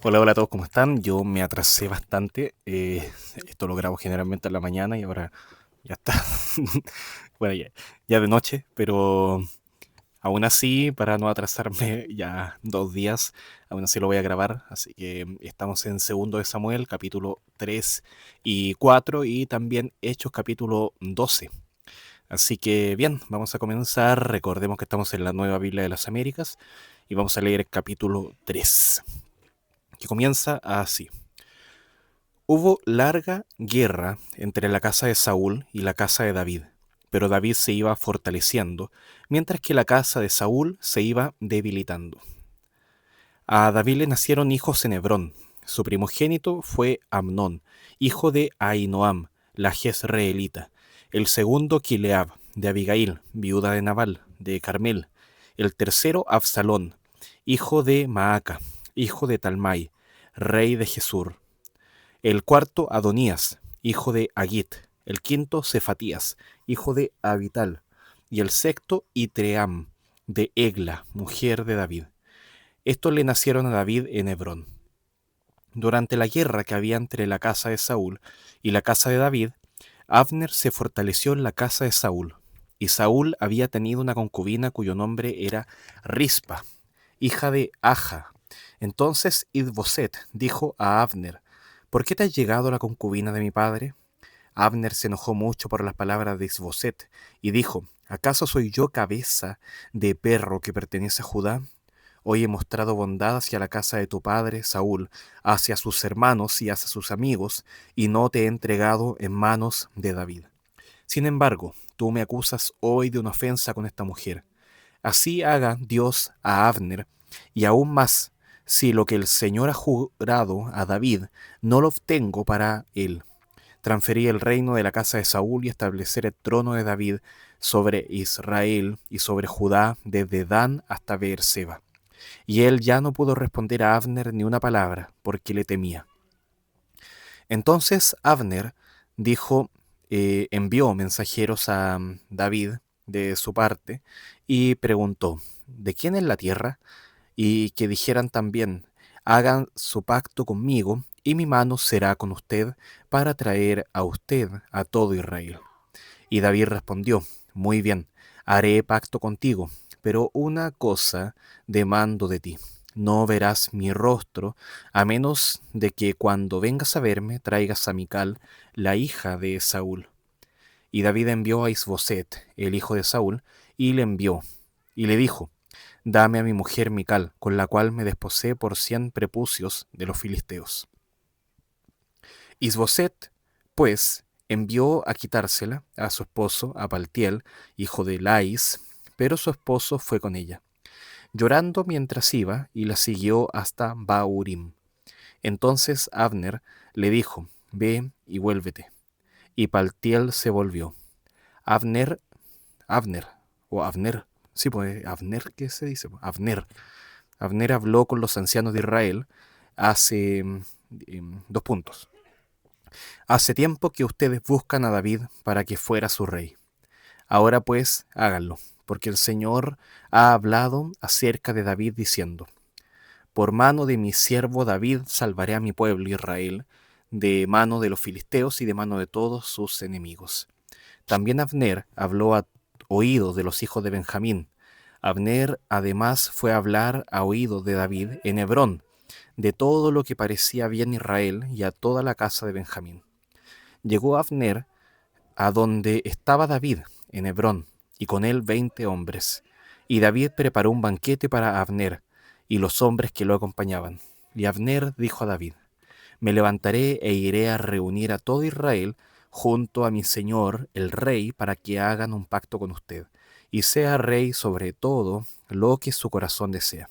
Hola, hola a todos, ¿cómo están? Yo me atrasé bastante. Esto lo grabo generalmente en la mañana y ahora ya está. Bueno, ya de noche, pero aún así, para no atrasarme ya 2 días, aún así lo voy a grabar. Así que estamos en segundo de Samuel, capítulo 3 y 4 y también Hechos, capítulo 12. Así que bien, vamos a comenzar. Recordemos que estamos en la Nueva Biblia de las Américas y vamos a leer el capítulo 3, que comienza así. Hubo larga guerra entre la casa de Saúl y la casa de David, pero David se iba fortaleciendo, mientras que la casa de Saúl se iba debilitando. A David le nacieron hijos en Hebrón. Su primogénito fue Amnón, hijo de Ahinoam, la jezreelita. El segundo, Kileab, de Abigail, viuda de Nabal, de Carmel. El tercero, Absalón, hijo de Maaca, hijo de Talmai, rey de Jesur. El cuarto, Adonías, hijo de Agit. El quinto, Cefatías, hijo de Abital. Y el sexto, Itream, de Egla, mujer de David. Estos le nacieron a David en Hebrón. Durante la guerra que había entre la casa de Saúl y la casa de David, Abner se fortaleció en la casa de Saúl. Y Saúl había tenido una concubina cuyo nombre era Rispa, hija de Aja. Entonces Idboset dijo a Abner: ¿Por qué te ha llegado la concubina de mi padre? Abner se enojó mucho por las palabras de Isboset y dijo: ¿Acaso soy yo cabeza de perro que pertenece a Judá? Hoy he mostrado bondad hacia la casa de tu padre, Saúl, hacia sus hermanos y hacia sus amigos, y no te he entregado en manos de David. Sin embargo, tú me acusas hoy de una ofensa con esta mujer. Así haga Dios a Abner, y aún más, si lo que el Señor ha jurado a David no lo obtengo para él. Transferí el reino de la casa de Saúl y establecer el trono de David sobre Israel y sobre Judá desde Dan hasta Beerseba. Y él ya no pudo responder a Abner ni una palabra, porque le temía. Entonces Abner dijo, envió mensajeros a David de su parte y preguntó: ¿de quién es la tierra? Y que dijeran también: hagan su pacto conmigo y mi mano será con usted para traer a usted a todo Israel. Y David respondió: muy bien, haré pacto contigo, pero una cosa demando de ti: no verás mi rostro, a menos de que cuando vengas a verme traigas a Mical, la hija de Saúl. Y David envió a Isboset, el hijo de Saúl, y le envió, y le dijo: dame a mi mujer Mical, con la cual me desposé por 100 prepucios de los filisteos. Isboset, pues, envió a quitársela a su esposo, a Paltiel, hijo de Lais, pero su esposo fue con ella, llorando mientras iba, y la siguió hasta Baurim. Entonces Abner le dijo: ve y vuélvete. Y Paltiel se volvió. Abner, Abner, o Abner, sí, pues Abner, ¿qué se dice? Abner. Abner habló con los ancianos de Israel hace 2 puntos. Hace tiempo que ustedes buscan a David para que fuera su rey. Ahora pues háganlo, porque el Señor ha hablado acerca de David diciendo: por mano de mi siervo David salvaré a mi pueblo Israel, de mano de los filisteos y de mano de todos sus enemigos. También Abner habló a oídos de los hijos de Benjamín. Abner además fue a hablar a oídos de David en Hebrón, de todo lo que parecía bien Israel y a toda la casa de Benjamín. Llegó Abner a donde estaba David, en Hebrón, y con él 20 hombres. Y David preparó un banquete para Abner y los hombres que lo acompañaban. Y Abner dijo a David: me levantaré e iré a reunir a todo Israel junto a mi señor el rey para que hagan un pacto con usted, y sea rey sobre todo lo que su corazón desea.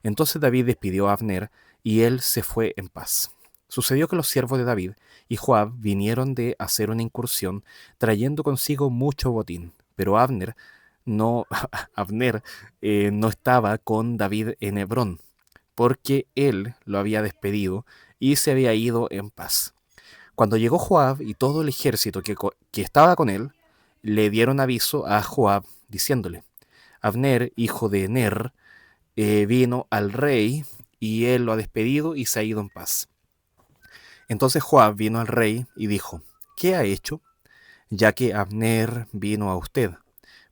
Entonces David despidió a Abner, y él se fue en paz. Sucedió que los siervos de David y Joab vinieron de hacer una incursión, trayendo consigo mucho botín, pero no, Abner no estaba con David en Hebrón, porque él lo había despedido y se había ido en paz. Cuando llegó Joab y todo el ejército que estaba con él, le dieron aviso a Joab, diciéndole: Abner, hijo de Ner, vino al rey y él lo ha despedido y se ha ido en paz. Entonces Joab vino al rey y dijo: ¿Qué ha hecho, ya que Abner vino a usted?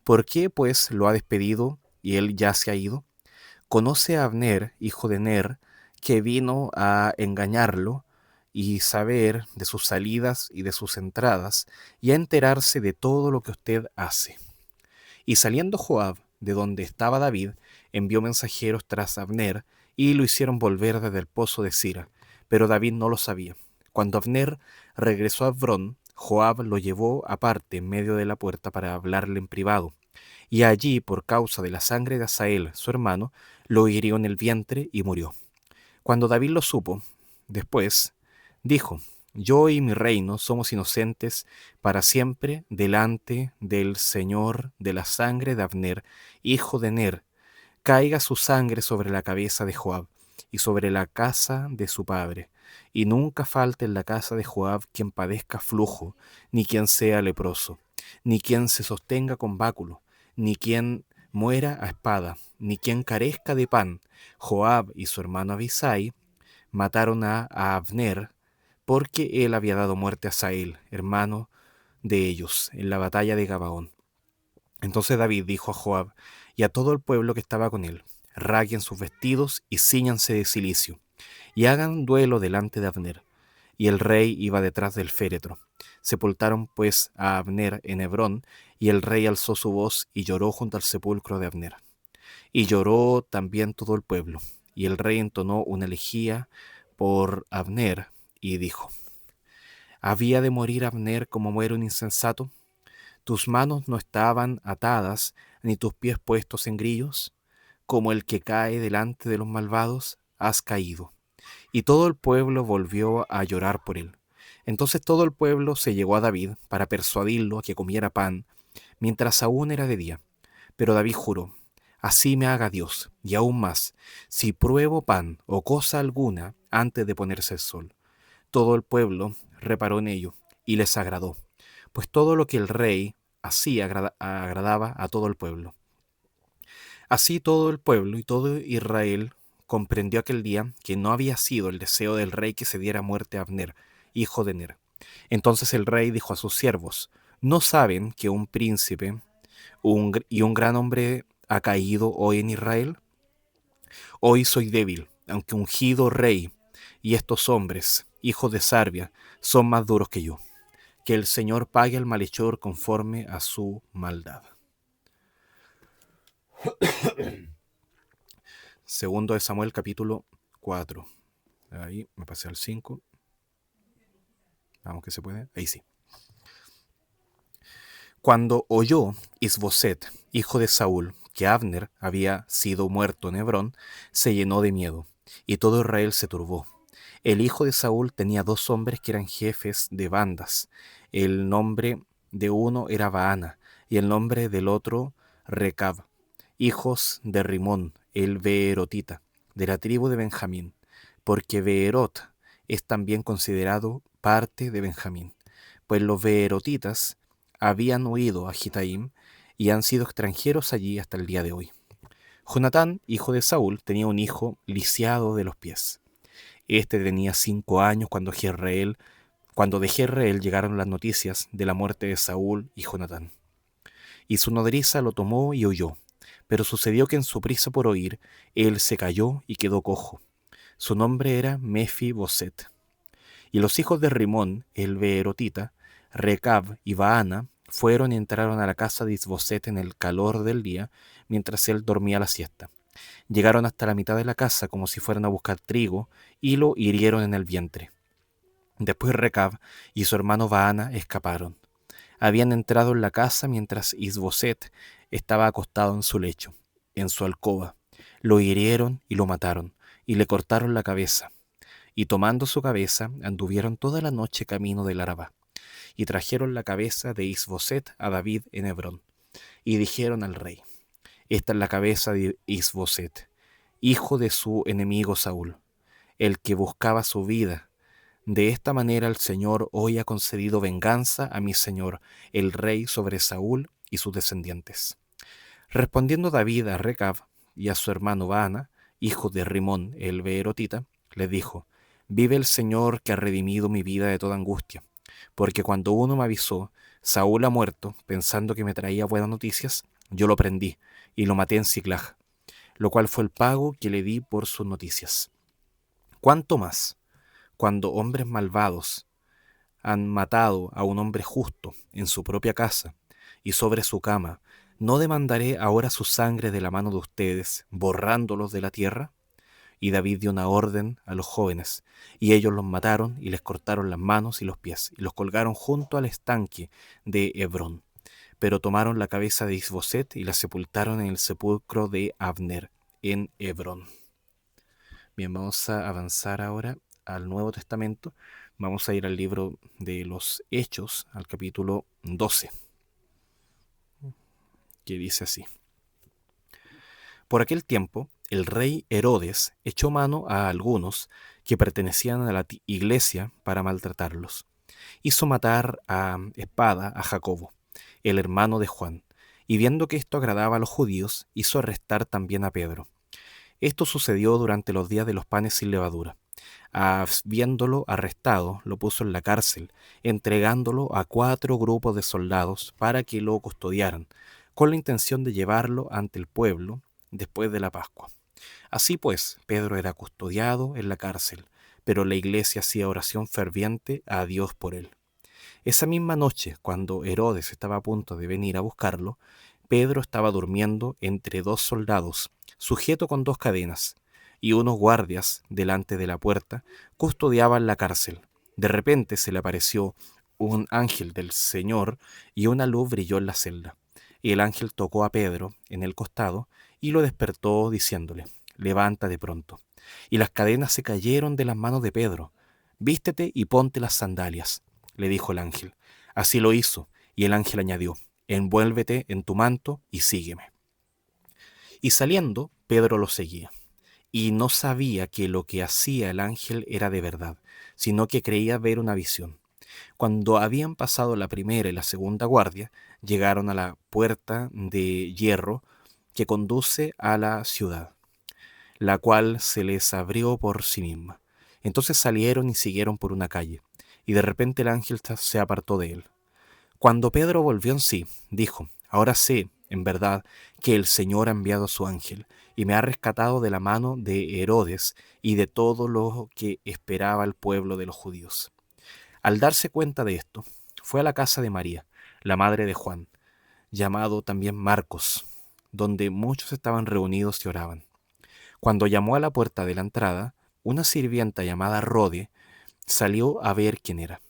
¿Por qué, pues, lo ha despedido y él ya se ha ido? ¿Conoce a Abner, hijo de Ner, que vino a engañarlo y saber de sus salidas y de sus entradas, y a enterarse de todo lo que usted hace? Y saliendo Joab de donde estaba David, envió mensajeros tras Abner, y lo hicieron volver desde el pozo de Sira. Pero David no lo sabía. Cuando Abner regresó a Hebrón, Joab lo llevó aparte en medio de la puerta para hablarle en privado. Y allí, por causa de la sangre de Asael, su hermano, lo hirió en el vientre y murió. Cuando David lo supo, después, dijo: Yo y mi reino somos inocentes para siempre delante del Señor de la sangre de Abner, hijo de Ner. Caiga su sangre sobre la cabeza de Joab y sobre la casa de su padre, y nunca falte en la casa de Joab quien padezca flujo, ni quien sea leproso, ni quien se sostenga con báculo, ni quien muera a espada, ni quien carezca de pan. Joab y su hermano Abisai mataron a Abner, porque él había dado muerte a Asael, hermano de ellos, en la batalla de Gabaón. Entonces David dijo a Joab y a todo el pueblo que estaba con él: Rasguen sus vestidos y cíñanse de cilicio, y hagan duelo delante de Abner. Y el rey iba detrás del féretro. Sepultaron pues a Abner en Hebrón, y el rey alzó su voz y lloró junto al sepulcro de Abner. Y lloró también todo el pueblo. Y el rey entonó una elegía por Abner, y dijo: ¿Había de morir Abner como muere un insensato? ¿Tus manos no estaban atadas, ni tus pies puestos en grillos? Como el que cae delante de los malvados, has caído. Y todo el pueblo volvió a llorar por él. Entonces todo el pueblo se llegó a David para persuadirlo a que comiera pan, mientras aún era de día. Pero David juró: Así me haga Dios, y aún más, si pruebo pan o cosa alguna antes de ponerse el sol. Todo el pueblo reparó en ello, y les agradó, pues todo lo que el rey hacía agradaba a todo el pueblo. Así todo el pueblo y todo Israel comprendió aquel día que no había sido el deseo del rey que se diera muerte a Abner, hijo de Ner. Entonces el rey dijo a sus siervos: ¿No saben que un príncipe y un gran hombre ha caído hoy en Israel? Hoy soy débil, aunque ungido rey, y estos hombres, hijos de Sarbia, son más duros que yo. Que el Señor pague al malhechor conforme a su maldad. Segundo de Samuel, capítulo 4. Ahí me pasé al 5. Vamos que se puede. Ahí sí. Cuando oyó Isboset, hijo de Saúl, que Abner había sido muerto en Hebrón, se llenó de miedo, y todo Israel se turbó. El hijo de Saúl tenía 2 hombres que eran jefes de bandas. El nombre de uno era Baana, y el nombre del otro Recab, hijos de Rimón, el Beerotita, de la tribu de Benjamín, porque Beerot es también considerado parte de Benjamín, pues los Beerotitas habían huido a Gitaim y han sido extranjeros allí hasta el día de hoy. Jonatán, hijo de Saúl, tenía un hijo lisiado de los pies. Este tenía 5 años cuando de Jezreel llegaron las noticias de la muerte de Saúl y Jonatán. Y su nodriza lo tomó y huyó. Pero sucedió que en su prisa por oír, él se cayó y quedó cojo. Su nombre era Mefi-Boset. Y los hijos de Rimón, el Beerotita, Recab y Baana, fueron y entraron a la casa de Isboset en el calor del día, mientras él dormía la siesta. Llegaron hasta la mitad de la casa como si fueran a buscar trigo, y lo hirieron en el vientre. Después Recab y su hermano Baana escaparon. Habían entrado en la casa mientras Isboset estaba acostado en su lecho, en su alcoba. Lo hirieron y lo mataron, y le cortaron la cabeza. Y tomando su cabeza, anduvieron toda la noche camino del Arabá. Y trajeron la cabeza de Isboset a David en Hebrón. Y dijeron al rey: Esta es la cabeza de Isboset, hijo de su enemigo Saúl, el que buscaba su vida. De esta manera el Señor hoy ha concedido venganza a mi señor, el rey, sobre Saúl y sus descendientes. Respondiendo David a Recab y a su hermano Baana, hijo de Rimón el beerotita, les dijo: vive el Señor que ha redimido mi vida de toda angustia, porque cuando uno me avisó, Saúl ha muerto, pensando que me traía buenas noticias, yo lo prendí y lo maté en Siclag, lo cual fue el pago que le di por sus noticias. ¿Cuánto más, cuando hombres malvados han matado a un hombre justo en su propia casa y sobre su cama, no demandaré ahora su sangre de la mano de ustedes, borrándolos de la tierra? Y David dio una orden a los jóvenes, y ellos los mataron y les cortaron las manos y los pies, y los colgaron junto al estanque de Hebrón. Pero tomaron la cabeza de Isboset y la sepultaron en el sepulcro de Abner, en Hebrón. Bien, vamos a avanzar ahora al Nuevo Testamento. Vamos a ir al libro de los Hechos, al capítulo 12, que dice así. Por aquel tiempo, el rey Herodes echó mano a algunos que pertenecían a la iglesia para maltratarlos. Hizo matar a espada a Jacobo, el hermano de Juan, y viendo que esto agradaba a los judíos, hizo arrestar también a Pedro. Esto sucedió durante los días de los panes sin levadura. Habiéndolo arrestado, lo puso en la cárcel, entregándolo a 4 grupos de soldados para que lo custodiaran, con la intención de llevarlo ante el pueblo después de la Pascua. Así pues, Pedro era custodiado en la cárcel, pero la iglesia hacía oración ferviente a Dios por él. Esa misma noche, cuando Herodes estaba a punto de venir a buscarlo, Pedro estaba durmiendo entre 2 soldados, sujeto con 2 cadenas, y unos guardias delante de la puerta custodiaban la cárcel. De repente se le apareció un ángel del Señor y una luz brilló en la celda. Y el ángel tocó a Pedro en el costado y lo despertó diciéndole: levántate pronto. Y las cadenas se cayeron de las manos de Pedro. Vístete y ponte las sandalias, le dijo el ángel. Así lo hizo, y el ángel añadió: envuélvete en tu manto y sígueme. Y saliendo, Pedro lo seguía, y no sabía que lo que hacía el ángel era de verdad, sino que creía ver una visión. Cuando habían pasado la primera y la segunda guardia, llegaron a la puerta de hierro que conduce a la ciudad, la cual se les abrió por sí misma. Entonces salieron y siguieron por una calle, y de repente el ángel se apartó de él. Cuando Pedro volvió en sí, dijo: ahora sé, en verdad, que el Señor ha enviado a su ángel, y me ha rescatado de la mano de Herodes y de todo lo que esperaba el pueblo de los judíos. Al darse cuenta de esto, fue a la casa de María, la madre de Juan, llamado también Marcos, donde muchos estaban reunidos y oraban. Cuando llamó a la puerta de la entrada, una sirvienta llamada Rode salió a ver quién era.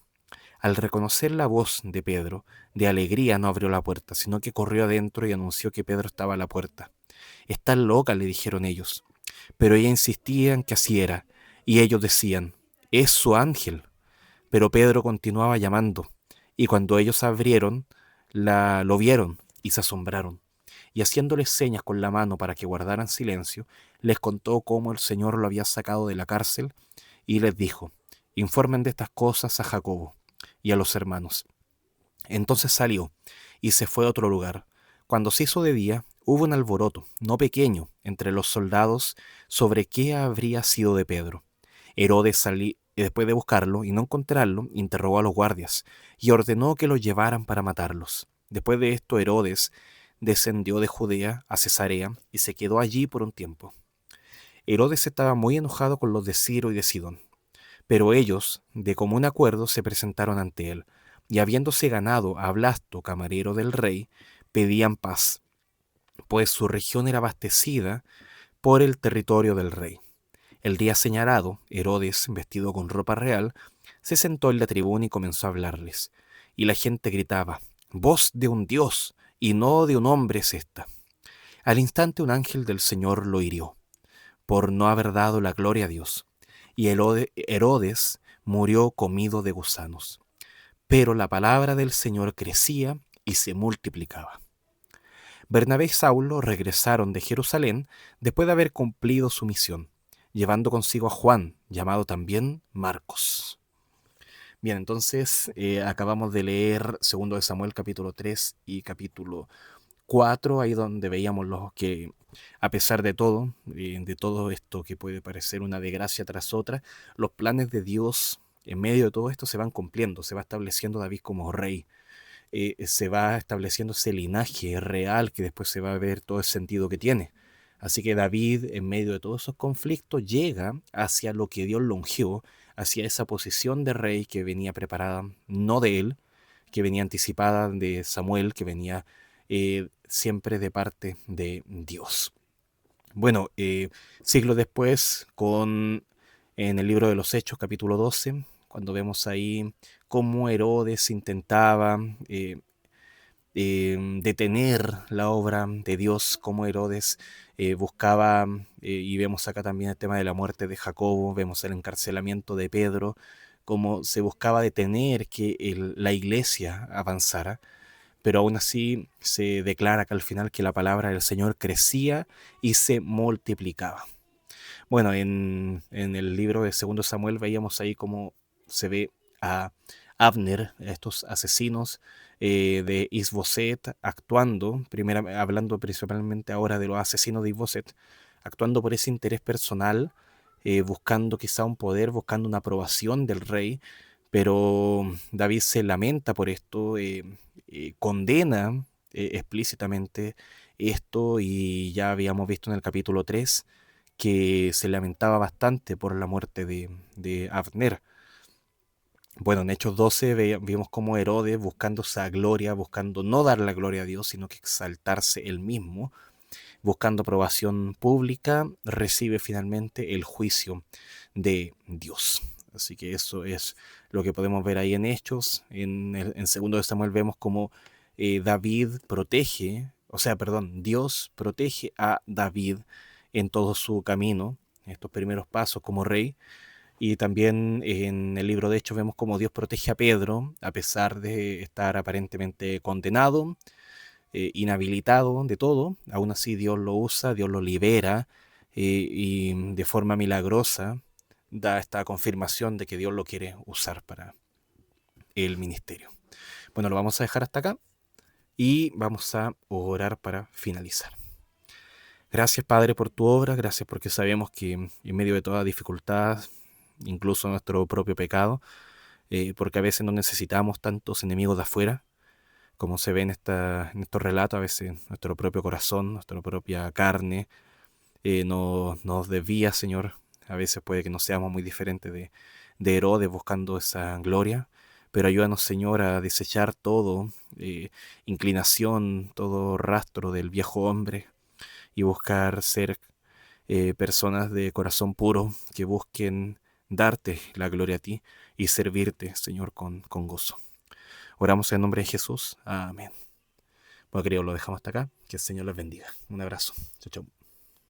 Al reconocer la voz de Pedro, de alegría no abrió la puerta, sino que corrió adentro y anunció que Pedro estaba a la puerta. «Estás loca», le dijeron ellos. Pero ella insistía en que así era, y ellos decían: «Es su ángel». Pero Pedro continuaba llamando, y cuando ellos abrieron, lo vieron y se asombraron. Y haciéndoles señas con la mano para que guardaran silencio, les contó cómo el Señor lo había sacado de la cárcel, y les dijo: «Informen de estas cosas a Jacobo y a los hermanos». Entonces salió y se fue a otro lugar. Cuando se hizo de día, hubo un alboroto, no pequeño, entre los soldados sobre qué habría sido de Pedro. Herodes salió, después de buscarlo y no encontrarlo, interrogó a los guardias y ordenó que los llevaran para matarlos. Después de esto, Herodes descendió de Judea a Cesarea y se quedó allí por un tiempo. Herodes estaba muy enojado con los de Ciro y de Sidón, pero ellos, de común acuerdo, se presentaron ante él, y habiéndose ganado a Blasto, camarero del rey, pedían paz, pues su región era abastecida por el territorio del rey. El día señalado, Herodes, vestido con ropa real, se sentó en la tribuna y comenzó a hablarles. Y la gente gritaba: «Voz de un dios y no de un hombre es esta». Al instante un ángel del Señor lo hirió, por no haber dado la gloria a Dios, y Herodes murió comido de gusanos. Pero la palabra del Señor crecía y se multiplicaba. Bernabé y Saulo regresaron de Jerusalén después de haber cumplido su misión, llevando consigo a Juan, llamado también Marcos. Bien, entonces acabamos de leer 2 de Samuel capítulo 3 y capítulo 4, ahí donde veíamos los que, a pesar de todo esto que puede parecer una desgracia tras otra, los planes de Dios en medio de todo esto se van cumpliendo, se va estableciendo David como rey, se va estableciendo ese linaje real que después se va a ver todo el sentido que tiene. Así que David, en medio de todos esos conflictos, llega hacia lo que Dios lo ungió, hacia esa posición de rey que venía preparada, no de él, que venía anticipada de Samuel, que venía siempre de parte de Dios. Bueno, siglos después, en el libro de los Hechos, capítulo 12, cuando vemos ahí cómo Herodes intentaba detener la obra de Dios, cómo Herodes buscaba, y vemos acá también el tema de la muerte de Jacobo, vemos el encarcelamiento de Pedro, cómo se buscaba detener que la iglesia avanzara, pero aún así se declara que al final que la palabra del Señor crecía y se multiplicaba. Bueno, en el libro de Segundo Samuel veíamos ahí cómo se ve a Abner, estos asesinos de Isboset, actuando, hablando principalmente ahora de los asesinos de Isboset, actuando por ese interés personal, buscando quizá un poder, buscando una aprobación del rey, pero David se lamenta por esto, condena explícitamente esto, y ya habíamos visto en el capítulo 3 que se lamentaba bastante por la muerte de Abner. Bueno, en Hechos 12 vimos cómo Herodes, buscando esa gloria, buscando no dar la gloria a Dios, sino que exaltarse él mismo, buscando aprobación pública, recibe finalmente el juicio de Dios. Así que eso es lo que podemos ver ahí en Hechos. En segundo de Samuel vemos cómo Dios protege a David en todo su camino, en estos primeros pasos como rey. Y también en el libro de Hechos vemos cómo Dios protege a Pedro, a pesar de estar aparentemente condenado, inhabilitado de todo. Aún así Dios lo usa, Dios lo libera, y de forma milagrosa da esta confirmación de que Dios lo quiere usar para el ministerio. Bueno, lo vamos a dejar hasta acá y vamos a orar para finalizar. Gracias, Padre, por tu obra, gracias porque sabemos que en medio de toda dificultad, incluso nuestro propio pecado, porque a veces no necesitamos tantos enemigos de afuera, como se ve en estos relatos. A veces nuestro propio corazón, nuestra propia carne nos desvía, Señor. A veces puede que no seamos muy diferentes de Herodes buscando esa gloria, pero ayúdanos, Señor, a desechar todo inclinación, todo rastro del viejo hombre, y buscar ser personas de corazón puro que busquen darte la gloria a ti y servirte, Señor, con gozo. Oramos en nombre de Jesús. Amén. Bueno, queridos, lo dejamos hasta acá. Que el Señor les bendiga. Un abrazo. Chau, chau.